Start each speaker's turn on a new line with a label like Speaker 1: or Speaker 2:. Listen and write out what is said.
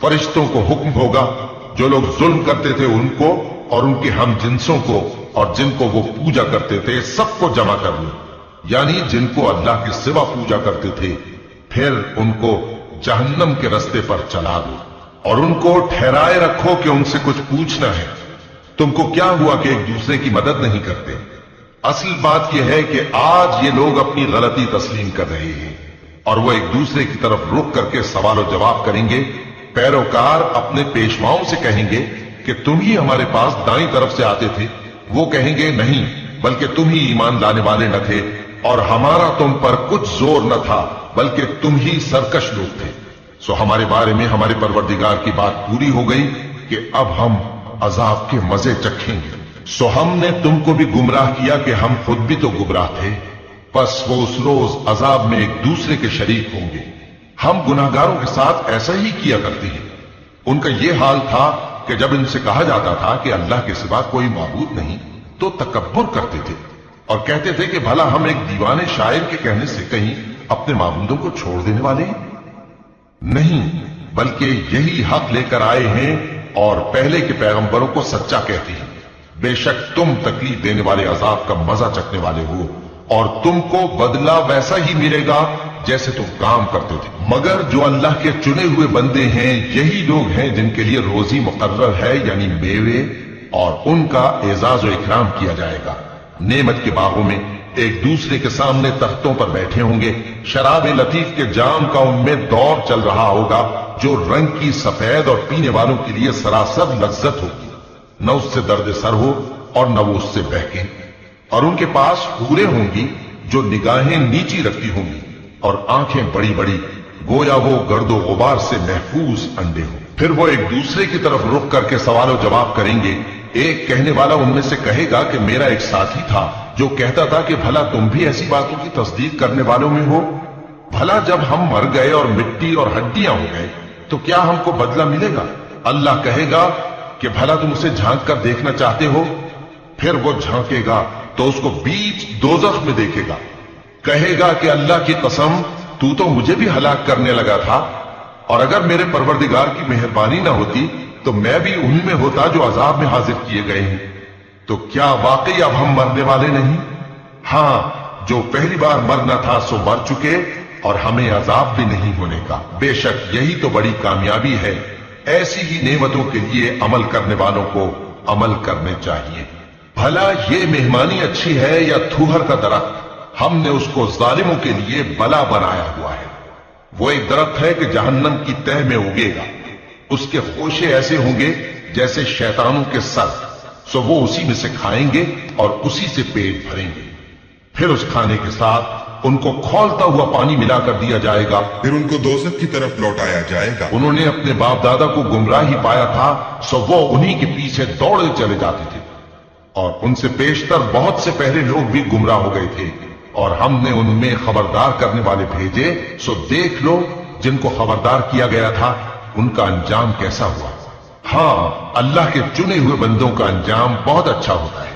Speaker 1: फरिश्तों को हुक्म होगा जो लोग जुल्म करते थे उनको और उनके हम जिनसों को और जिनको वो पूजा करते थे सबको जमा कर लो, यानी जिनको अल्लाह के सिवा पूजा करते थे, फिर उनको जहन्नम के रास्ते पर चला दो और उनको ठहराए रखो कि उनसे कुछ पूछना है। तुमको क्या हुआ कि एक दूसरे की मदद नहीं करते? असल बात यह है कि आज ये लोग अपनी गलती तस्लीम कर रहे हैं और वो एक दूसरे की तरफ रुक करके सवाल और जवाब करेंगे। पैरोकार अपने पेशवाओं से कहेंगे कि तुम ही हमारे पास दाईं तरफ से आते थे। वो कहेंगे नहीं, बल्कि तुम ही ईमान लाने वाले न थे और हमारा तुम पर कुछ जोर न था, बल्कि तुम ही सरकश लोग थे। सो हमारे बारे में हमारे परवरदिगार की बात पूरी हो गई कि अब हम अजाब के मजे चखेंगे। सो हमने तुमको भी गुमराह किया कि हम खुद भी तो गुमराह थे। बस वो उस रोज अजाब में एक दूसरे के शरीक होंगे। हम गुनाहगारों के साथ ऐसा ही किया करते हैं। उनका यह हाल था कि जब इनसे कहा जाता था कि अल्लाह के सिवा कोई माबूद नहीं, तो तकब्बुर करते थे और कहते थे कि भला हम एक दीवाने शायर के कहने से कहीं अपने माबूदों को छोड़ देने वाले हैं? नहीं, बल्कि यही हक लेकर आए हैं और पहले के पैगंबरों को सच्चा कहते हैं। बेशक तुम तकलीफ देने वाले अजाब का मजा चखने वाले हो और तुमको बदला वैसा ही मिलेगा जैसे तुम काम करते थे। मगर जो अल्लाह के चुने हुए बंदे हैं यही लोग हैं जिनके लिए रोजी मुकर्रर है, यानी मेवे, और उनका एजाज और इकराम किया जाएगा। नेमत के बागों में एक दूसरे के सामने तख्तों पर बैठे होंगे। शराब लतीफ के जाम का उनमें दौर चल रहा होगा जो रंग की सफेद और पीने वालों के लिए सरासर लज्जत होगी। न उससे दर्द सर हो और न वो उससे बहके। और उनके पास हूरें होंगी जो निगाहें नीची रखती होंगी और आंखें बड़ी बड़ी, गोया वो गर्दो गुबार से महफूज अंडे हो। फिर वो एक दूसरे की तरफ रुक करके सवाल जवाब करेंगे। एक कहने वाला उनमें से कहेगा कि मेरा एक साथी था जो कहता था कि भला तुम भी ऐसी बातों की तस्दीक करने वालों में हो? भला जब हम मर गए और मिट्टी और हड्डियां हो गए तो क्या हमको बदला मिलेगा? अल्लाह कहेगा कि भला तुम उसे झांक कर देखना चाहते हो? फिर वो झांकेगा तो उसको बीच दोजख में देखेगा। कहेगा कि अल्लाह की कसम, तू तो मुझे भी हलाक करने लगा था और अगर मेरे परवरदिगार की मेहरबानी ना होती तो मैं भी उन्हीं में होता जो अजाब में हाजिर किए गए हैं। तो क्या वाकई अब हम मरने वाले नहीं? हां, जो पहली बार मरना था सो मर चुके और हमें अजाब भी नहीं होने का। बेशक यही तो बड़ी कामयाबी है। ऐसी ही नेमतों के लिए अमल करने वालों को अमल करने चाहिए। भला ये मेहमानी अच्छी है या थूहर का दरख्त? हमने उसको जालिमों के लिए बला बनाया हुआ है। वो एक दरख्त है कि जहन्नम की तह में उगेगा। उसके खोशे ऐसे होंगे जैसे शैतानों के सर। सो वो उसी में से खाएंगे और उसी से पेट भरेंगे। फिर उस खाने के साथ उनको खौलता हुआ पानी मिलाकर दिया जाएगा।
Speaker 2: फिर उनको दोज़ख की तरफ लौटाया जाएगा।
Speaker 1: उन्होंने अपने बाप दादा को गुमराह ही पाया था, सो वो उन्हीं के पीछे दौड़े चले जाते थे और उनसे पेशतर बहुत से पहले लोग भी गुमराह हो गए थे और हमने उनमें खबरदार करने वाले भेजे। सो देख लो जिनको खबरदार किया गया था उनका अंजाम कैसा हुआ। हां, अल्लाह के चुने हुए बंदों का अंजाम बहुत अच्छा होता है।